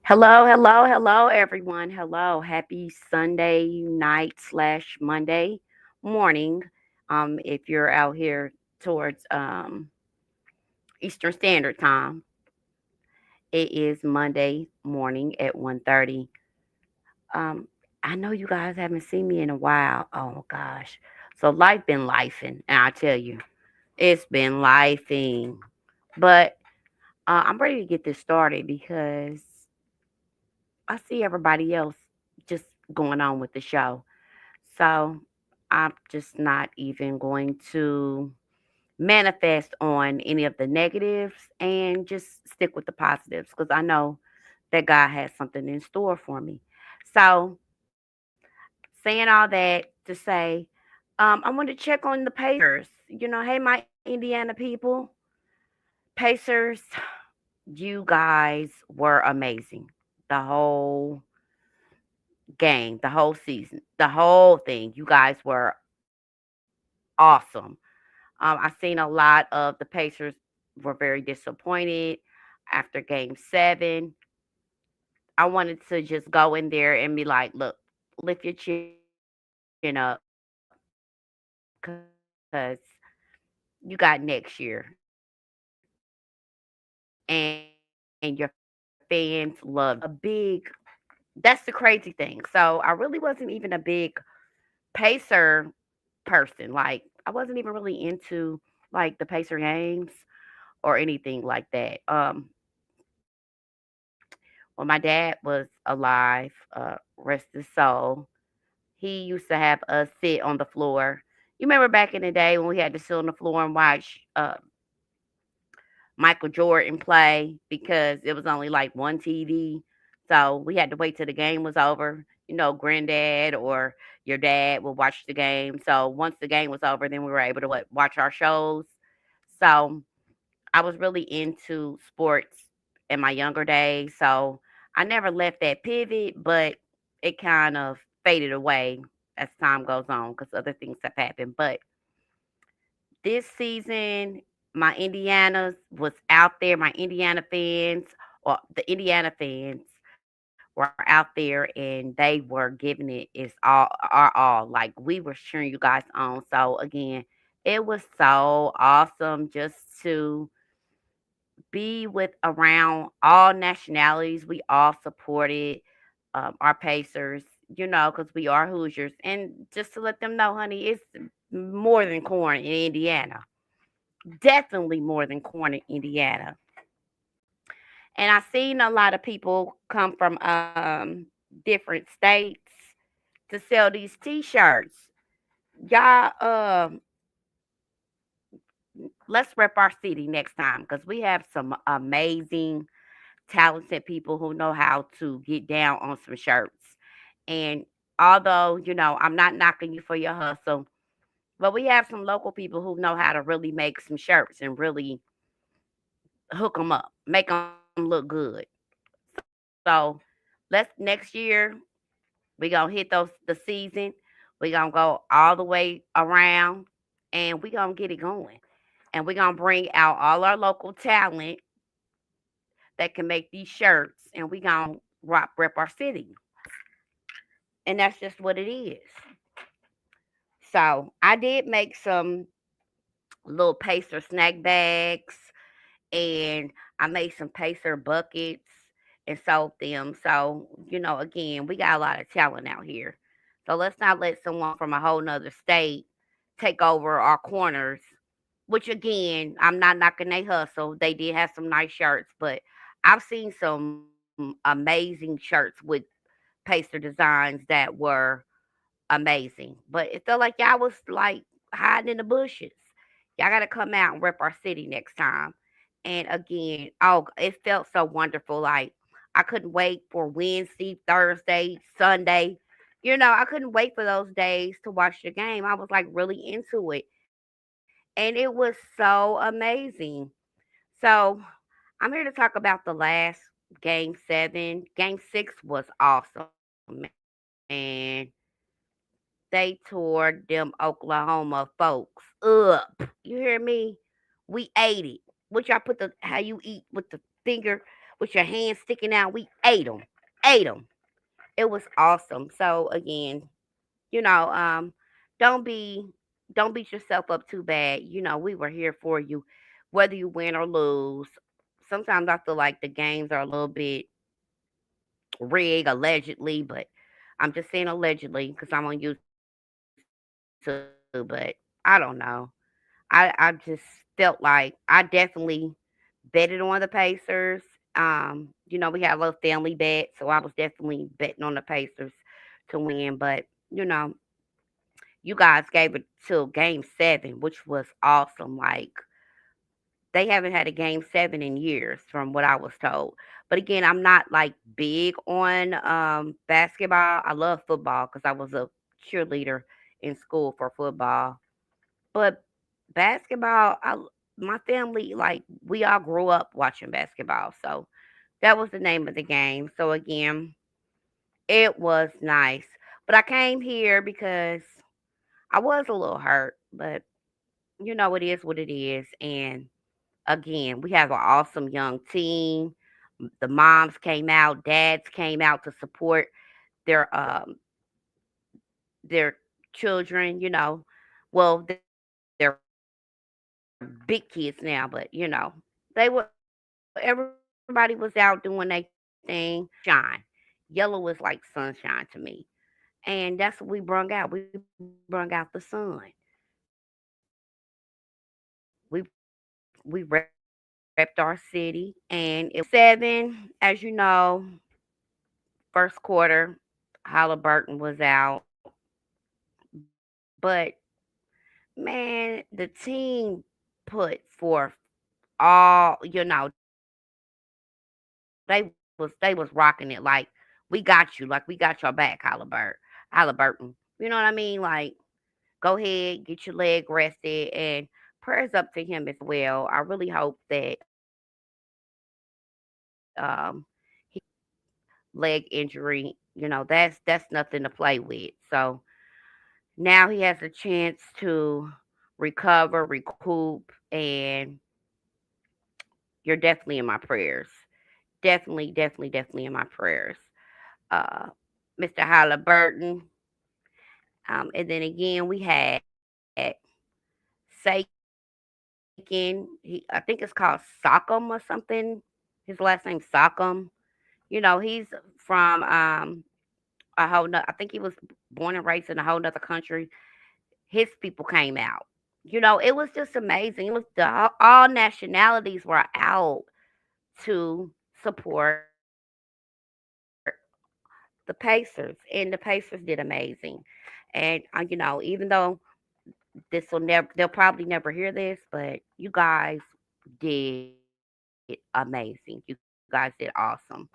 Hello, hello, hello, everyone. Hello, happy Sunday night slash Monday morning. If you're out here towards Eastern Standard Time, it is Monday morning at 1:30. Um, I know you guys haven't seen me in a while. Oh gosh, so life been lifing, and I tell you, it's been lifing. But I'm ready to get this started because I see everybody else just going on with the show. So I'm just not even going to manifest on any of the negatives and just stick with the positives because I know that God has something in store for me. So, saying all that to say, I want to check on the Pacers. Hey, my Indiana people, Pacers, you guys were amazing. The whole game, the whole season, the whole thing. You guys were awesome. I seen a lot of the Pacers were very disappointed after game 7. I wanted to just go in there and be like, look, lift your chin up because you got next year. And your fans loved you. That's the crazy thing. So I really wasn't even a big Pacer person. Like, I wasn't even really into like the Pacer games or anything like that. When my dad was alive, rest his soul, he used to have us sit on the floor. You remember back in the day when we had to sit on the floor and watch Michael Jordan play because it was only like one TV. So we had to wait till the game was over. Granddad or your dad would watch the game. So once the game was over, then we were able to watch our shows. So I was really into sports in my younger days. So I never left that pivot, but it kind of faded away as time goes on because other things have happened. But this season, my Indiana was out there. My Indiana fans, or the Indiana fans, were out there and they were giving it its all. Like we were cheering you guys on. So again, it was so awesome just to be with around all nationalities. We all supported our Pacers, because we are Hoosiers. And just to let them know, honey, it's more than corn in Indiana. Definitely more than corn in Indiana. And I've seen a lot of people come from different states to sell these T-shirts. Y'all, let's rep our city next time because we have some amazing, talented people who know how to get down on some shirts. And although I'm not knocking you for your hustle, but we have some local people who know how to really make some shirts and really hook them up, make them look good. So let's next year we gonna hit the season. We gonna go all the way around, and we gonna get it going. And we gonna bring out all our local talent that can make these shirts, and we gonna rock rep our city. And that's just what it is. So I did make some little Pacer snack bags, and I made some Pacer buckets and sold them. So, again, we got a lot of talent out here. So let's not let someone from a whole nother state take over our corners. Which again, I'm not knocking they hustle. They did have some nice shirts, but I've seen some amazing shirts with Pacer designs that were amazing. But it felt like y'all was like hiding in the bushes. Y'all got to come out and rep our city next time. And again, oh, it felt so wonderful. Like I couldn't wait for Wednesday, Thursday, Sunday. I couldn't wait for those days to watch the game. I was like really into it. And it was so amazing. So I'm here to talk about the last game 7. Game 6 was awesome, man. They tore them Oklahoma folks up. You hear me? We ate it. What y'all put how you eat with the finger? with your hands sticking out. We ate them, ate them. It was awesome. So again, you know, don't be don't beat yourself up too bad. We were here for you, whether you win or lose. Sometimes I feel like the games are a little bit rigged, allegedly, but I'm just saying allegedly because I'm on YouTube. But I don't know. I just felt like I definitely betted on the Pacers. We had a little family bet, so I was definitely betting on the Pacers to win. But you guys gave it till game 7, which was awesome. Like they haven't had a game 7 in years, from what I was told. But again, I'm not like big on basketball. I love football because I was a cheerleader in school for football. But basketball, my family, like, we all grew up watching basketball. So that was the name of the game. So again, it was nice. But I came here because I was a little hurt, but it is what it is. And again, we have an awesome young team. The moms came out, dads came out to support their children. Well, they're big kids now, but they were everybody was out doing their thing. Shine. Yellow was like sunshine to me. And that's what we brung out. We brung out the sun. We repped our city, and it was awesome. Game 7, as you know, first quarter, Halliburton was out. But man, the team put forth they was rocking it. Like, we got you. Like, we got your back, Halliburton. You know what I mean? Like, go ahead, get your leg rested, and prayers up to him as well. I really hope that he leg injury, that's nothing to play with. So now he has a chance to recover, recoup, and you're definitely in my prayers. Definitely, definitely, definitely in my prayers. Uh, Mr. Halliburton. And then again, we had Sakin. I think it's called Sock'em or something. His last name's Sock'em. He's from a whole I think he was born and raised in a whole nother country. His people came out. It was just amazing. It was all nationalities were out to support the Pacers, and the Pacers did amazing. And even though they'll probably never hear this, but you guys did amazing. You guys did awesome.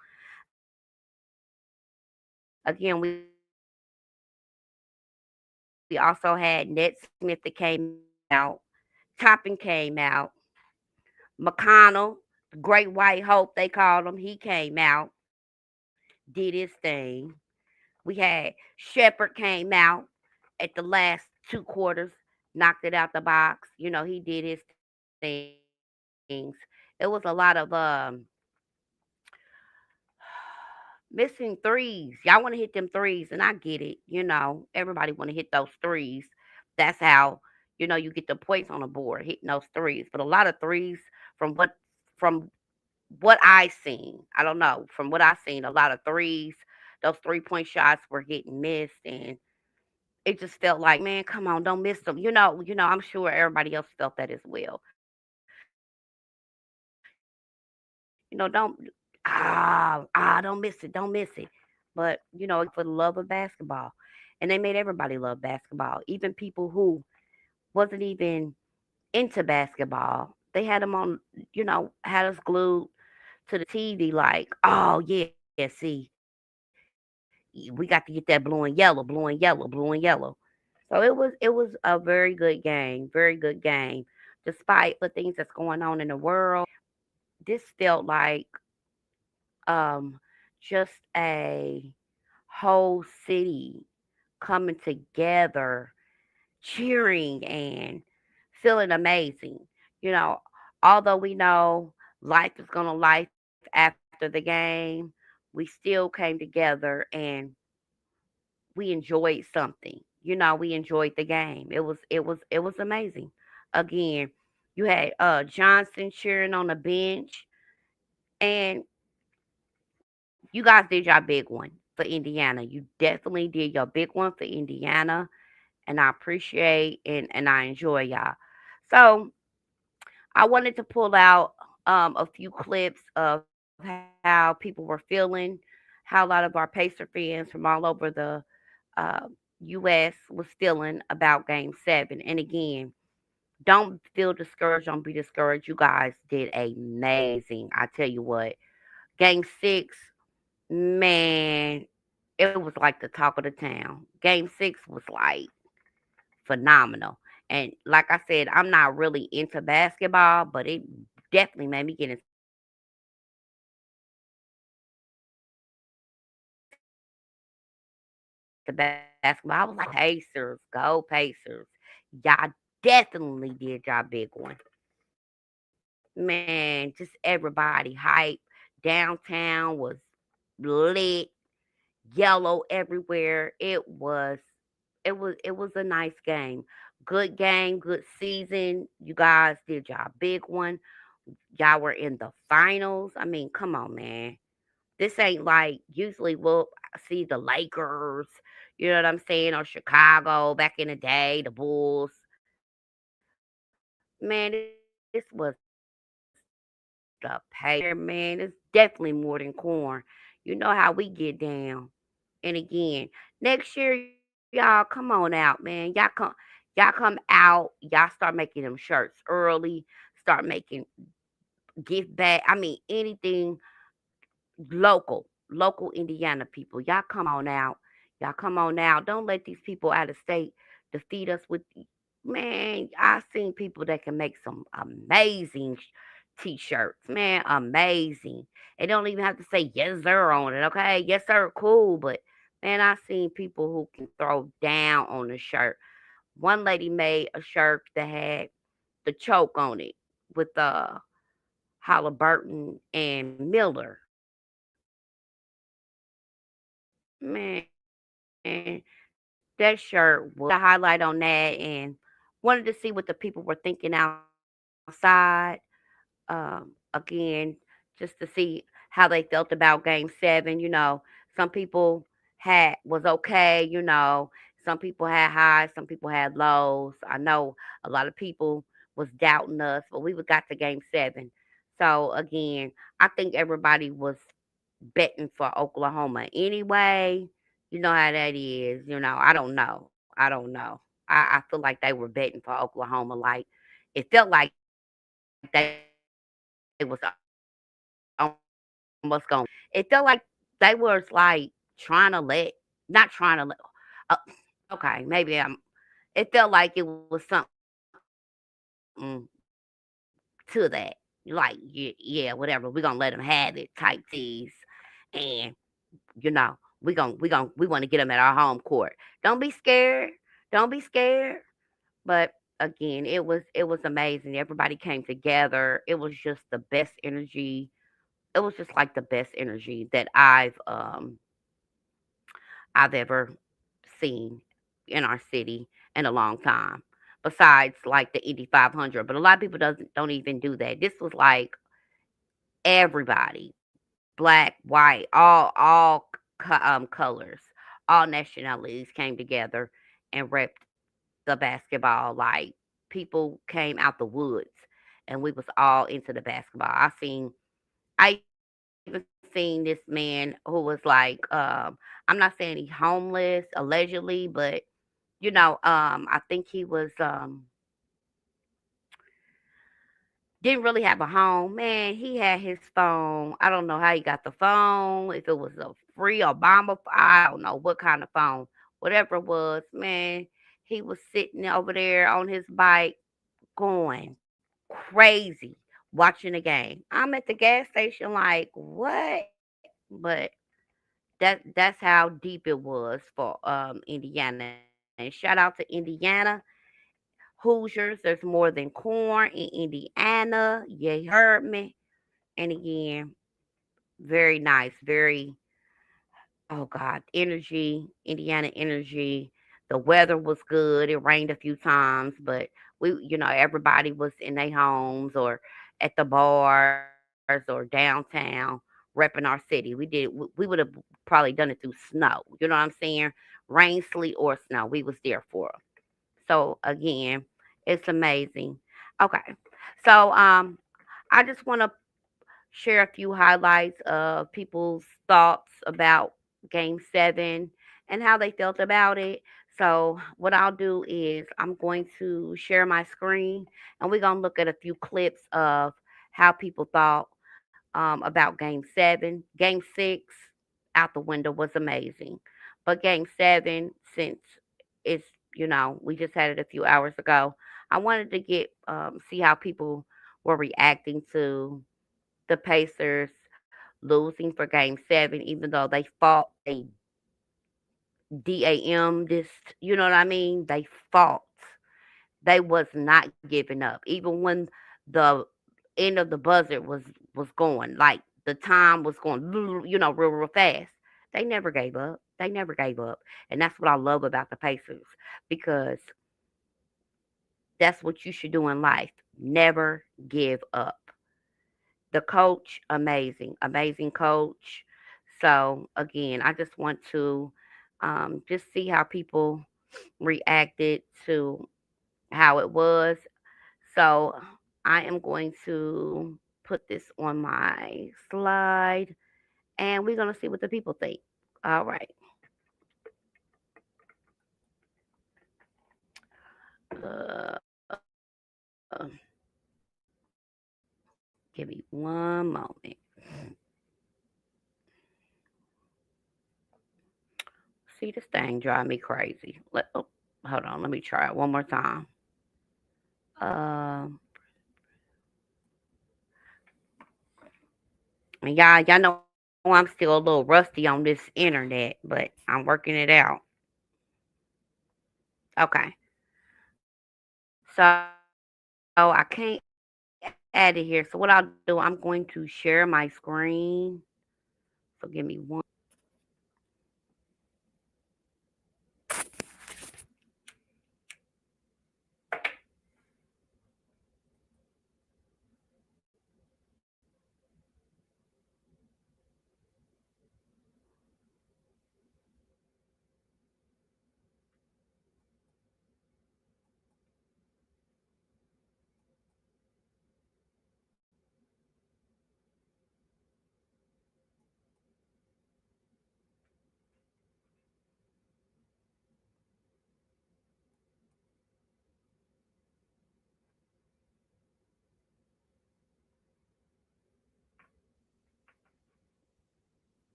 Again, we also had Ned Smith that came out. Toppin came out. McConnell, Great White Hope, they called him. He came out, did his thing. We had Shepard came out at the last 2 quarters, knocked it out the box. He did his things. It was a lot of missing threes. Y'all want to hit them threes, and I get it. Everybody want to hit those threes. That's how you get the points on the board, hitting those threes. But a lot of threes, from what I seen, I don't know, from what I seen, a lot of threes, those 3-point shots were getting missed, and it just felt like, man, come on, don't miss them. I'm sure everybody else felt that as well. Don't don't miss it, don't miss it. But again, we did it for the love of basketball, and they made everybody love basketball, even people who wasn't even into basketball. They had them on, had us glued to the TV, like, oh yeah, see, we got to get that blue and yellow, blue and yellow, blue and yellow. So it was a very good game, very good game. Despite the things that's going on in the world, this felt like um just a whole city coming together, cheering and feeling amazing. You know, although we know life is gonna life after after the game, we still came together and we enjoyed something. We enjoyed the game. It was amazing. Again, you had Johnson cheering on the bench, and you guys did your big one for Indiana. You definitely did your big one for Indiana, and I appreciate and I enjoy y'all. So I wanted to pull out a few clips of how people were feeling, how a lot of our Pacer fans from all over the uh, U.S. was feeling about Game 7. And again, don't feel discouraged. Don't be discouraged. You guys did amazing. I tell you what, Game 6, man, it was like the talk of the town. Game 6 was like phenomenal. And like I said, I'm not really into basketball, but it definitely made me get into basketball. I was like, Pacers, go Pacers. Y'all definitely did y'all big one. Man, just everybody hype. Downtown was lit, yellow everywhere. It was a nice game. Good game, good season. You guys did y'all big one. Y'all were in the finals. I mean, come on, man. This ain't like usually we'll see the Lakers, you know what I'm saying, or Chicago back in the day, the Bulls. Man, this was the Pacers, man. It's definitely more than corn. You know how we get down. And again, next year, y'all come on out, man. Y'all come out. Y'all start making them shirts early. Start making gift bag. I mean anything local Indiana people. Y'all come on out. Y'all come on out. Don't let these people out of state defeat us with. Man, I've seen people that can make some amazing t-shirts. Man, amazing. They don't even have to say yes sir on it. Okay, yes sir, cool. But man, I've seen people who can throw down on the shirt. One lady made a shirt that had the choke on it with Halliburton and Miller. Man, that shirt was a highlight on that, and wanted to see what the people were thinking outside. Again, just to see how they felt about Game 7. Some people had was okay. Some people had highs, some people had lows. I know a lot of people was doubting us, but we got to Game 7. So again, I think everybody was betting for Oklahoma anyway. You know how that is. I don't know. I don't know. I feel like they were betting for Oklahoma. Like it felt like they was almost going. It felt like they was like trying to let, not trying to let. Okay, maybe it felt like it was something to that. Like yeah, whatever. We're gonna let them have it type tease, and we want to get them at our home court. Don't be scared. Don't be scared. But again, it was amazing. Everybody came together. It was just the best energy. It was just like the best energy that I've ever seen in our city in a long time. Besides like the Indy 500, but a lot of people doesn't don't even do that. This was like everybody, black, white, all colors, all nationalities came together and repped the basketball. Like people came out the woods, and we was all into the basketball. I even seen this man who was like, I'm not saying he's homeless allegedly, but I think he was didn't really have a home. Man, he had his phone. I don't know how he got the phone. If it was a free Obama, I don't know what kind of phone. Whatever it was, man, he was sitting over there on his bike going crazy watching the game. I'm at the gas station like, what? But that's how deep it was for Indiana. And shout out to Indiana. Hoosiers, there's more than corn in Indiana. You heard me. And again, very nice, very, oh God, energy, Indiana energy. The weather was good. It rained a few times, but everybody was in their homes or at the bars or downtown repping our city. We would have probably done it through snow. You know what I'm saying? Rain, sleet, or snow. We was there for 'em. So again, it's amazing. Okay. So I just want to share a few highlights of people's thoughts about Game 7 and how they felt about it. So, what I'll do is I'm going to share my screen and we're going to look at a few clips of how people thought about Game 7. Game 6 out the window was amazing. But Game 7, since it's, we just had it a few hours ago, I wanted to see how people were reacting to the Pacers losing for Game 7, even though they fought, they DAM this, you know what I mean? They fought. They was not giving up, even when the end of the buzzer was going, like the time was going, real fast. They never gave up. They never gave up, and that's what I love about the Pacers because that's what you should do in life. Never give up. The coach, amazing, amazing coach. So again, I just want to just see how people reacted to how it was. So I am going to put this on my slide, and we're gonna see what the people think. All right, give me one moment. See, this thing drive me crazy. Hold on, let me try it one more time. Um, and y'all know I'm still a little rusty on this internet, but I'm working it out. Okay, so I can't add it here. So what I'll do, I'm going to share my screen. So give me one.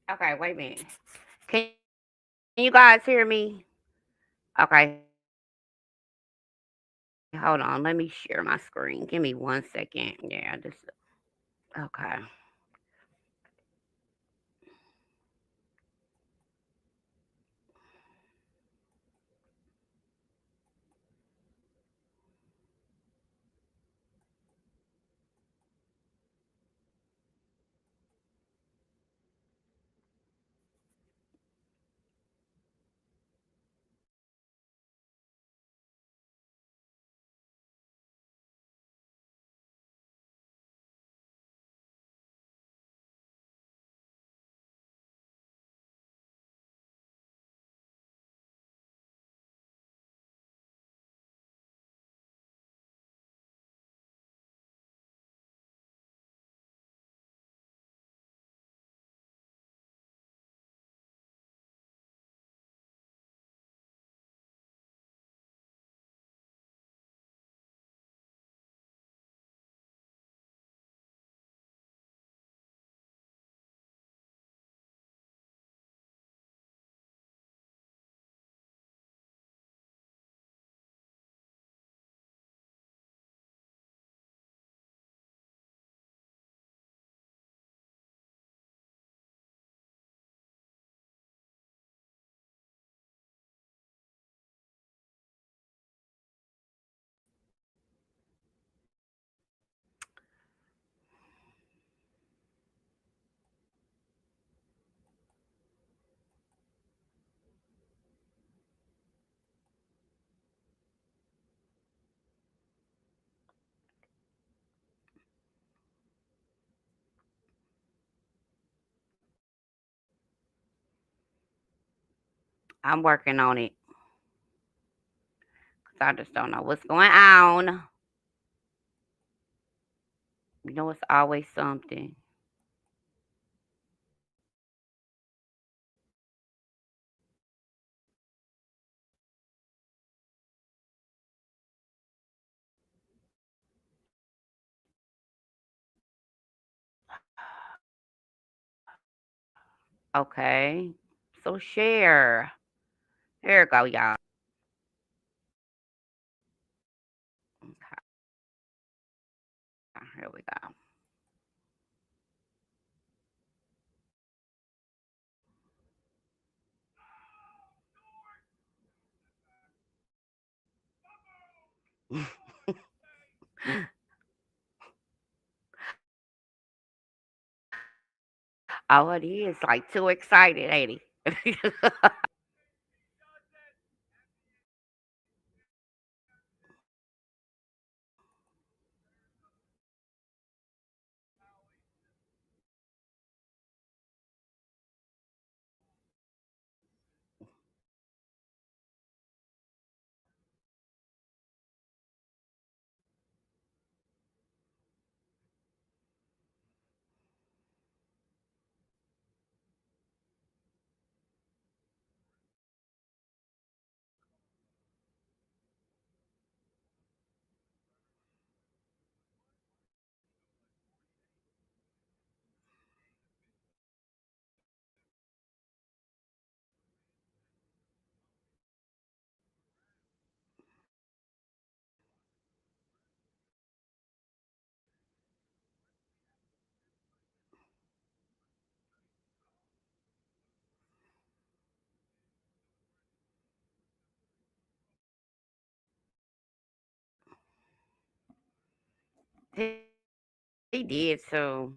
Okay, wait a minute. Can you guys hear me? Okay, hold on. Let me share my screen. Give me 1 second. Yeah, just okay. I'm working on it because I just don't know what's going on. You know, it's always something. Okay. So share. Here we go, y'all. Okay, here we go. Oh, it is like too excited, ain't he? he, he did too.